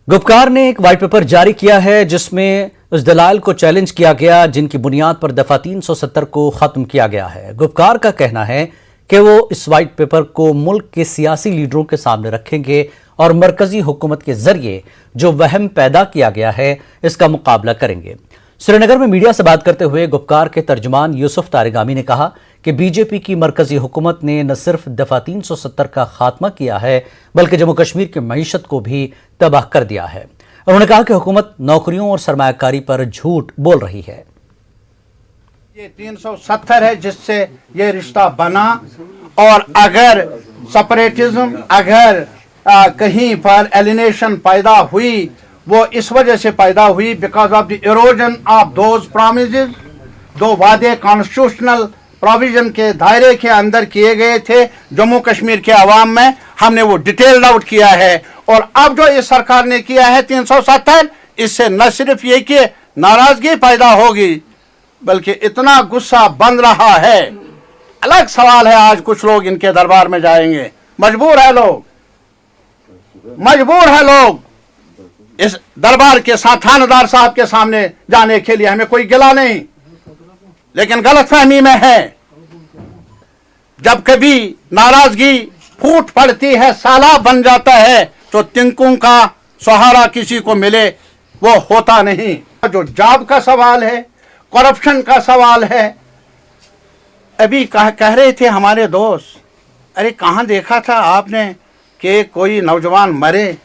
गुपकार ने एक white paper जारी किया है जिसमें उस दलाल को चैलेंज किया गया जिनकी बुनियाद पर दफा 370 को खत्म किया गया है। गुपकार का कहना है कि वो इस व्हाइट पेपर को मुल्क के सियासी लीडरों के सामने रखेंगे और मरकजी हुकूमत के जरिए जो वहम पैदा किया गया है इसका मुकाबला करेंगे। श्रीनगर में मीडिया से बात करते हुए गुपकार के तर्जुमान यूसुफ तारिगामी ने कहा कि बीजेपी की मरकजी हुकूमत ने न सिर्फ दफा 370 का खात्मा किया है बल्कि जम्मू कश्मीर की मईशत को भी तबाह कर दिया है। उन्होंने कहा कि हुकूमत नौकरियों और सरमायाकारी पर झूठ बोल रही है। ये 370 है जिससे ये रिश्ता बना, और अगर सेपरेटिज्म अगर कहीं पर एलिनेशन पैदा हुई वो इस वजह से पैदा हुई because of the erosion of those promises. दो वादे कॉन्स्टिट्यूशनल प्रोविजन के दायरे के अंदर किए गए थे जम्मू कश्मीर के अवाम में, हमने वो डिटेल्ड आउट किया है। और अब जो इस सरकार ने किया है 370, इससे न सिर्फ ये कि नाराजगी पैदा होगी बल्कि इतना गुस्सा बन रहा है। अलग सवाल है, आज कुछ लोग इनके दरबार में जाएंगे, मजबूर है लोग इस दरबार के साथ थानेदार साहब के सामने जाने के लिए। हमें कोई गिला नहीं, लेकिन गलतफहमी में है। जब कभी नाराजगी फूट पड़ती है, साला बन जाता है, तो तिनकों का सहारा किसी को मिले वो होता नहीं। जो जॉब का सवाल है, करप्शन का सवाल है, अभी कह रहे थे हमारे दोस्त, अरे कहाँ देखा था आपने कि कोई नौजवान मरे,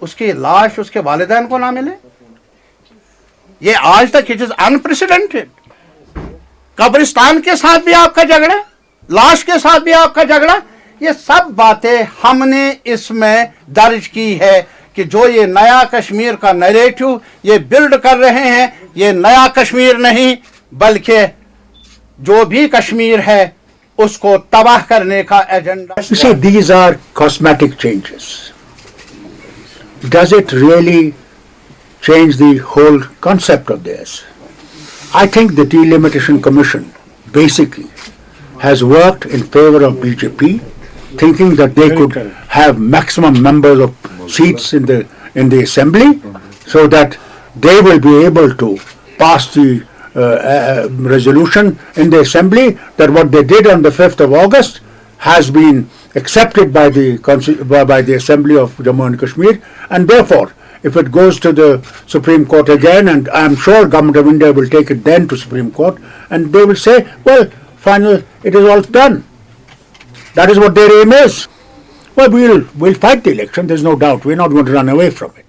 उसकी लाश उसके वालिदैन को ना मिले। ये आज तक इट इज अनप्रेसिडेंटेड। कब्रिस्तान के साथ भी आपका झगड़ा, लाश के साथ भी आपका झगड़ा, ये सब बातें हमने इसमें दर्ज की है कि जो ये नया कश्मीर का नैरेटिव ये बिल्ड कर रहे हैं, ये नया कश्मीर नहीं बल्कि जो भी कश्मीर है उसको तबाह करने का agenda. See, these are cosmetic changes. Does it really change the whole concept of this? I think the Delimitation Commission basically has worked in favor of BJP, thinking that they could have maximum numbers of seats in the assembly, so that they will be able to pass the resolution in the assembly that what they did on the 5th of August has been accepted by the Assembly of Jammu and Kashmir, and therefore if it goes to the Supreme Court again, and I am sure Government of India will take it then to Supreme Court, and they will say, well, final, it is all done. That is what their aim is. Well, we'll fight the election, there's no doubt. We're not going to run away from it.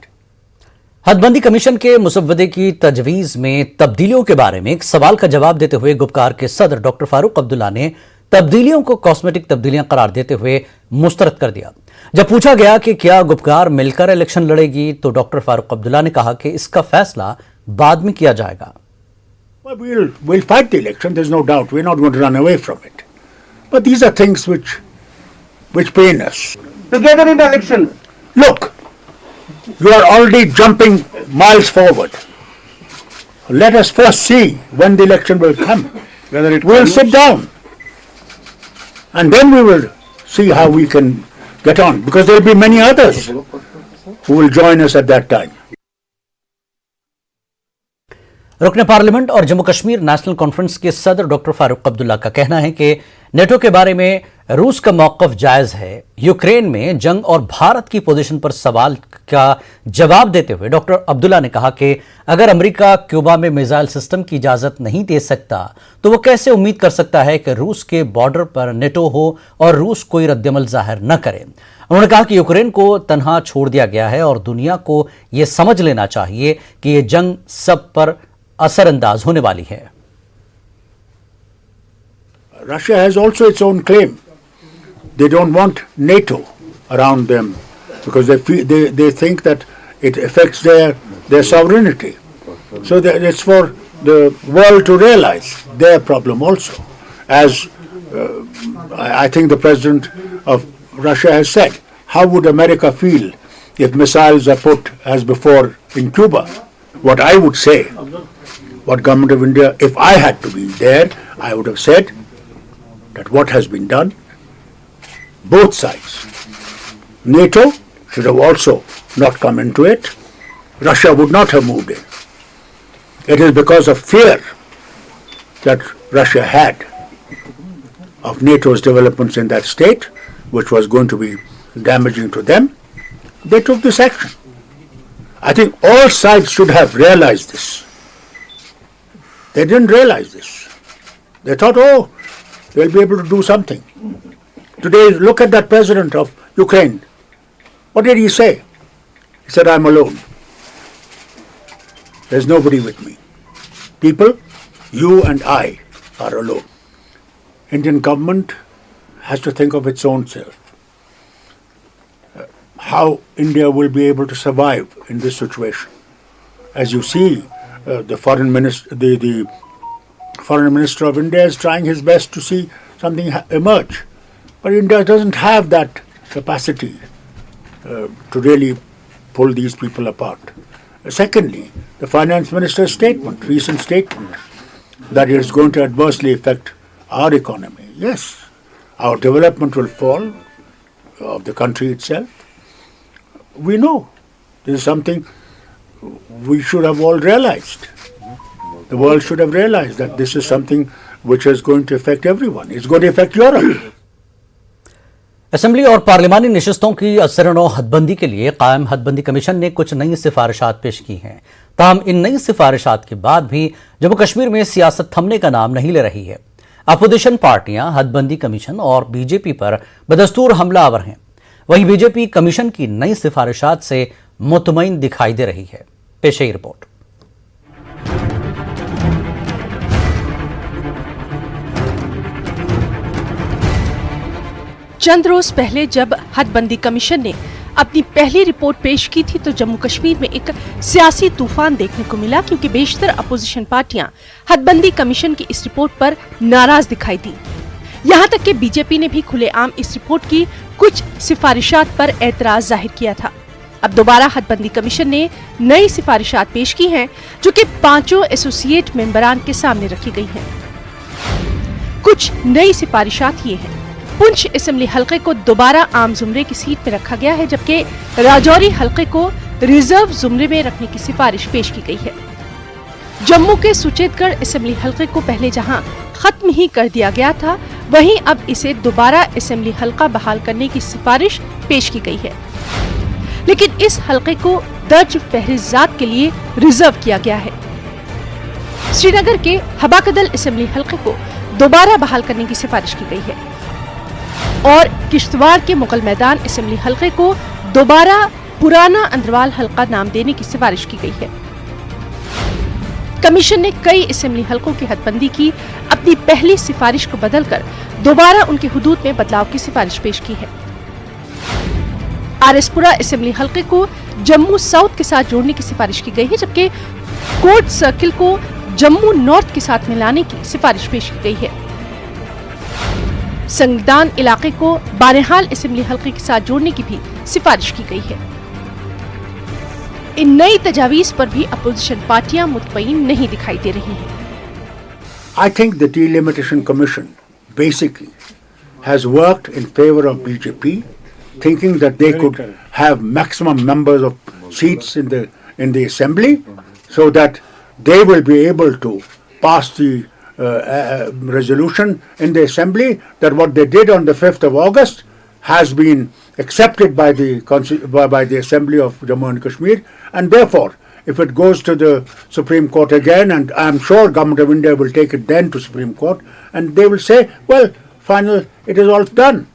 हदबंदी commission के मुसव्वदे की तजवीज में तब्दीलियों के बारे में एक सवाल का जवाब देते हुए गुपकार के सदर डॉक्टर फारूक अब्दुल्ला ने तब्दीलियों को कॉस्मेटिक तब्दीलियां करार देते हुए मुस्तरद कर दिया। जब पूछा गया कि क्या गुपकार मिलकर इलेक्शन लड़ेगी तो डॉक्टर फारूक अब्दुल्ला ने कहा कि इसका फैसला बाद में किया जाएगा। Well, we'll fight the election, there's no doubt. We're not going to run away from it. But these are things which pain us. Together in the election. Look, you are already jumping miles forward. Let us first see when the election will come. We'll sit down and then we will see how we can get on, because there will be many others who will join us at that time. रुकने parliament और Jammu Kashmir national conference के सदर doctor Farooq Abdullah का कहना है कि NATO के बारे में रूस का मौक़िफ़ जायज़ है। यूक्रेन में जंग और भारत की पोजीशन पर सवाल का जवाब देते हुए डॉक्टर अब्दुल्ला ने कहा कि अगर अमेरिका क्यूबा में मिसाइल सिस्टम की इजाज़त नहीं दे सकता तो वो कैसे उम्मीद कर सकता है कि रूस के बॉर्डर पर नेटो हो और रूस कोई रद्दअमल जाहिर न करे। उन्होंने कहा कि यूक्रेन को तनहा छोड़ दिया गया है और दुनिया को ये समझ लेना चाहिए कि ये जंग सब पर असरअंदाज होने वाली है। Russia has also its own claim. They don't want NATO around them because they think that it affects their sovereignty. So it's for the world to realize their problem also. As I think the president of Russia has said, how would America feel if missiles are put as before in Cuba? What I would say, what Government of India, if I had to be there, I would have said that what has been done, both sides, NATO should have also not come into it, Russia would not have moved in. It is because of fear that Russia had of NATO's developments in that state, which was going to be damaging to them, they took this action. I think all sides should have realized this. They didn't realize this. They thought, oh, they'll be able to do something. Today, look at that president of Ukraine. What did he say? He said, I'm alone. There's nobody with me. People, you and I are alone. Indian government has to think of its own self. How India will be able to survive in this situation. As you see, the foreign minister of India is trying his best to see something emerge. But India doesn't have that capacity to really pull these people apart. Secondly, the finance minister's recent statement, that it is going to adversely affect our economy. Yes, our development will fall of the country itself. We know this is something we should have all realized. The world should have realized that this is something which is going to affect everyone. It's going to affect Europe. Assembly और पार्लिमानी नशिस्तों की असरनो हदबंदी के लिए कायम हदबंदी commission ने कुछ नई सिफारिशात पेश की हैं। ताहम इन नई सिफारिशात के बाद भी जम्मू कश्मीर में सियासत थमने का नाम नहीं ले रही है। अपोजिशन पार्टियां हदबंदी कमीशन और बीजेपी पर बदस्तूर हमलावर हैं। वहीं बीजेपी कमीशन की नई सिफारिशात से मुतमईन दिखाई दे रही है। पेश है रिपोर्ट। चंद रोज पहले जब हदबंदी कमीशन ने अपनी पहली रिपोर्ट पेश की थी तो जम्मू कश्मीर में एक सियासी तूफान देखने को मिला, क्योंकि बेशतर अपोजिशन पार्टियां हदबंदी कमीशन की इस रिपोर्ट पर नाराज दिखाई दी। यहां तक कि बीजेपी ने भी खुलेआम इस रिपोर्ट की कुछ सिफारिशात पर एतराज जाहिर किया था। अब दोबारा हदबंदी कमीशन ने नई सिफारिशात पेश की हैं, जो कि 5 एसोसिएट मेंबरान के सामने रखी गई हैं। कुछ नई सिफारिशात ये हैं। पुंछ असेंबली हलके को दोबारा आम जुमरे की सीट में रखा गया है, जबकि राजौरी हलके को रिजर्व जुमरे में रखने की सिफारिश पेश की गई है। जम्मू के सुचेतगढ़ असेंबली हलके को पहले जहां खत्म ही कर दिया गया था, वहीं अब इसे दोबारा असेंबली हलका बहाल करने की सिफारिश पेश की गई है। लेकिन इस हलके को दर्ज फहरिस्तात के लिए रिजर्व किया गया है। श्रीनगर के हबाकदल असेंबली हलके को दोबारा बहाल करने की सिफारिश की गई है और किश्तवाड़ के मुगल मैदान असेंबली हलके को दोबारा पुराना अंद्रवाल हलका नाम देने की सिफारिश की गई है। कमीशन ने कई असेंबली हलकों की हदबंदी की अपनी पहली सिफारिश को बदलकर दोबारा उनके हुदूद में बदलाव की सिफारिश पेश की है। आरएसपुरा असेंबली हलके को जम्मू साउथ के साथ जोड़ने की सिफारिश की गई है, जबकि कोर्ट सर्किल को जम्मू नॉर्थ के साथ मिलाने की सिफारिश पेश की गई है। संगदान इलाके को बानेहाल असेंबली हलके के साथ जोड़ने की भी सिफारिश की गई है। इन नई तजावीज पर भी अपोजिशन पार्टियां मुतमईन नहीं दिखाई दे रही हैं। I think the Delimitation Commission basically has worked in favor of BJP, thinking that they could have maximum numbers of seats in the assembly, so that they will be able to pass the resolution in the assembly that what they did on the 5th of August has been accepted by the assembly of Jammu and Kashmir, and therefore if it goes to the Supreme Court again, and I am sure Government of India will take it then to Supreme Court, and they will say, well, final, it is all done.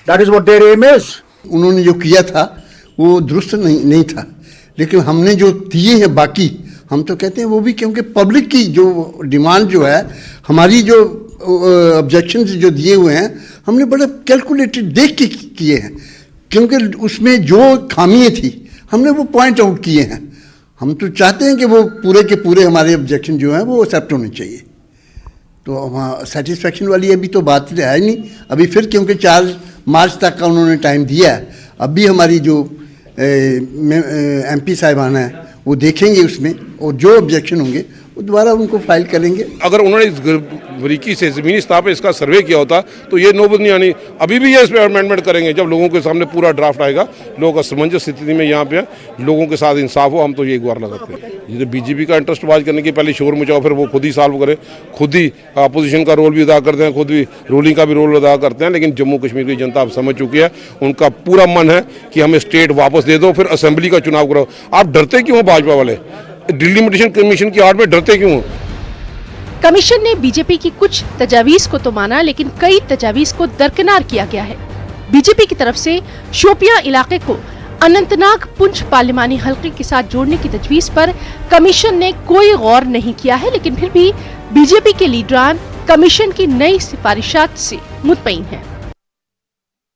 That is what their aim is. उन्होंने जो किया था वो दुरुस्त नहीं था, लेकिन हमने जो दिए हैं बाकी, हम तो कहते हैं वो भी, क्योंकि पब्लिक की जो डिमांड जो है, हमारी जो ऑब्जेक्शंस जो दिए हुए हैं, हमने बड़ा कैलकुलेटेड देख के किए हैं, क्योंकि उसमें जो खामियाँ थी हमने वो पॉइंट आउट किए हैं। हम तो चाहते हैं कि वो पूरे के पूरे हमारे ऑब्जेक्शन जो हैं वो एक्सेप्ट होने चाहिए। तो सेटिस्फेक्शन वाली अभी तो बात है नहीं अभी, फिर क्योंकि 4 मार्च तक का उन्होंने टाइम दिया है। अभी हमारी जो MP साहिबान हैं वो देखेंगे उसमें, और जो ऑब्जेक्शन होंगे वो दोबारा उनको फाइल करेंगे। अगर उन्होंने इस बारीकी से ज़मीनी सतह पर इसका सर्वे किया होता तो ये नौबत नहीं आनी। अभी भी ये इस पर अमेंडमेंट करेंगे जब लोगों के सामने पूरा ड्राफ्ट आएगा, लोग असमंजस स्थिति में यहाँ पे लोगों के साथ इंसाफ हो, हम तो ये गुहार लगाते हैं। ये बीजेपी का इंटरेस्ट बाज करने की पहले शोर मचाओ, फिर वो खुद ही सॉल्व करें, खुद ही अपोजिशन का रोल भी अदा करते हैं, खुद भी रूलिंग का भी रोल अदा करते हैं। लेकिन जम्मू कश्मीर की जनता अब समझ चुकी है, उनका पूरा मन है कि हमें स्टेट वापस दे दो, फिर असेंबली का चुनाव करो। आप डरते क्यों हो भाजपा वाले? डिलिमिटेशन कमीशन की आड़ में डरते क्यों हो? कमीशन ने बीजेपी की कुछ तजावीज को तो माना, लेकिन कई तजावीज को दरकिनार किया गया है। बीजेपी की तरफ से शोपियां इलाके को अनंतनाग पुंछ पार्लिमानी हल्के के साथ जोड़ने की तजवीज पर कमीशन ने कोई गौर नहीं किया है, लेकिन फिर भी बीजेपी के लीडरान कमीशन की नई सिफारिशात से मुतमईन हैं।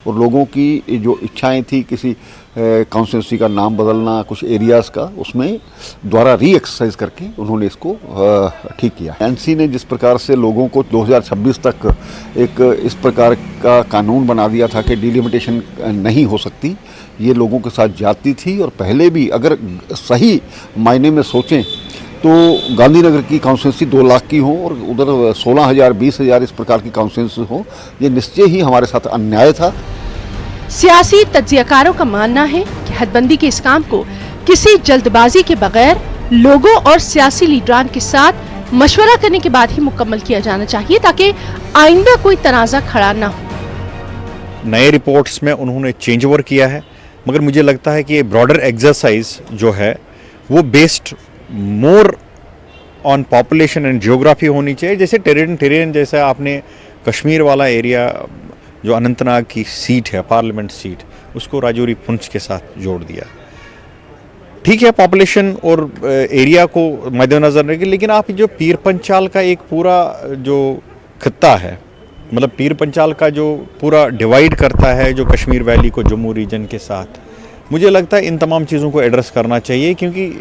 और लोगों की जो इच्छाएं थी किसी कॉन्स्टिट्यूंसी का नाम बदलना, कुछ एरियाज़ का, उसमें द्वारा री एक्सरसाइज करके उन्होंने इसको ठीक किया। एनसी ने जिस प्रकार से लोगों को 2026 तक एक इस प्रकार का कानून बना दिया था कि डिलिमिटेशन नहीं हो सकती, ये लोगों के साथ जाती थी। और पहले भी अगर सही मायने में सोचें तो गांधीनगर की कॉन्स्टिट्यूंसी 2 लाख की हो और उधर 16,000 20,000 इस प्रकार की कॉन्स्टिट्यूंसी हो, ये निश्चय ही हमारे साथ अन्याय था। सियासी तज्जियाकारों का मानना है कि हदबंदी के इस काम को किसी जल्दबाजी के बगैर लोगों और सियासी लीडरान के साथ मशवरा करने के बाद ही मुकम्मल किया जाना चाहिए, ताकि आइंदा कोई तनाज़ा खड़ा न हो। नए रिपोर्ट्स में उन्होंने चेंज ओवर किया है, मगर मुझे लगता है कि ये ब्रॉडर एक्सरसाइज जो है वो based more on population and geography होनी चाहिए। जैसे टेरेन जैसा आपने कश्मीर वाला एरिया जो अनंतनाग की सीट है, पार्लियामेंट सीट, उसको राजौरी पुंछ के साथ जोड़ दिया। ठीक है, पॉपुलेशन और एरिया को मद्देनजर रखें, लेकिन आप जो पीर पंचाल का एक पूरा जो खित्ता है, मतलब पीर पंचाल का जो पूरा डिवाइड करता है जो कश्मीर वैली को जम्मू रीजन के साथ, मुझे लगता है इन तमाम चीज़ों को एड्रेस करना चाहिए, क्योंकि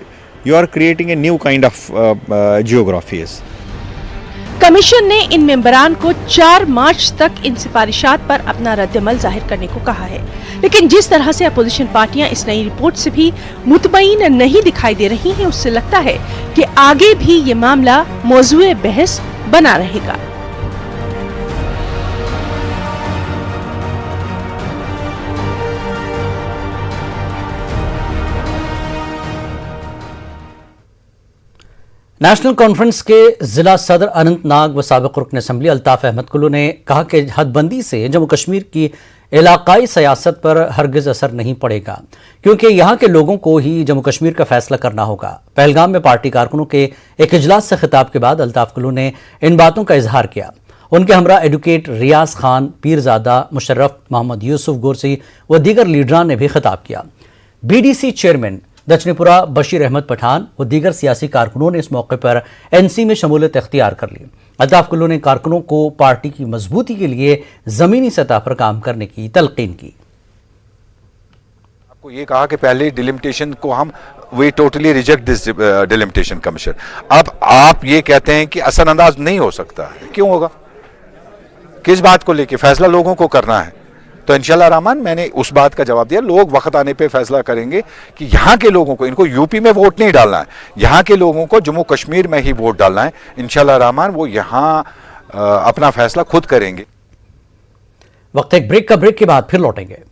you are creating a new kind of geographies. Commission ने इन मेंबरान को 4 मार्च तक इन सिफारिशात पर अपना रद्दअमल जाहिर करने को कहा है, लेकिन जिस तरह से अपोजिशन पार्टियां इस नई रिपोर्ट से भी मुतमईन नहीं दिखाई दे रही हैं, उससे लगता है कि आगे भी ये मामला मौजूए बहस बना रहेगा। नेशनल कॉन्फ्रेंस के जिला सदर अनंतनाग व साबिक रुकन असम्बली अल्ताफ अहमद कुल्लू ने कहा कि हदबंदी से जम्मू कश्मीर की इलाकाई सियासत पर हरगिज असर नहीं पड़ेगा, क्योंकि यहाँ के लोगों को ही जम्मू कश्मीर का फैसला करना होगा। पहलगाम में पार्टी कारकुनों के एक इजलास से खिताब के बाद अल्ताफ कुल्लू ने इन बातों का इजहार किया। उनके हमरा एडवोकेट रियाज खान, पीरजादा, मुशर्रफ, मोहम्मद यूसुफ गोरसी व दीगर लीडरान ने भी खिताब किया। BDC चेयरमैन दक्षिणपुरा बशीर अहमद पठान व दीगर सियासी कारकुनों ने इस मौके पर NC में शमूलियत इख्तियार कर ली। अल्ताफ कुल्लू ने कारकुनों को पार्टी की मजबूती के लिए जमीनी सतह पर काम करने की तलकीन की। आपको ये कहा कि पहले डिलिमिटेशन को हम we totally reject this delimitation commission. अब आप ये कहते हैं कि असरअंदाज नहीं हो सकता, क्यों होगा? किस बात को लेके? फैसला लोगों को करना है, तो इंशाल्लाह रहमान मैंने उस बात का जवाब दिया। लोग वक्त आने पे फैसला करेंगे कि यहाँ के लोगों को, इनको यूपी में वोट नहीं डालना है, यहाँ के लोगों को जम्मू कश्मीर में ही वोट डालना है। इंशाल्लाह रहमान वो यहाँ अपना फैसला खुद करेंगे। वक्त एक ब्रेक के बाद फिर लौटेंगे।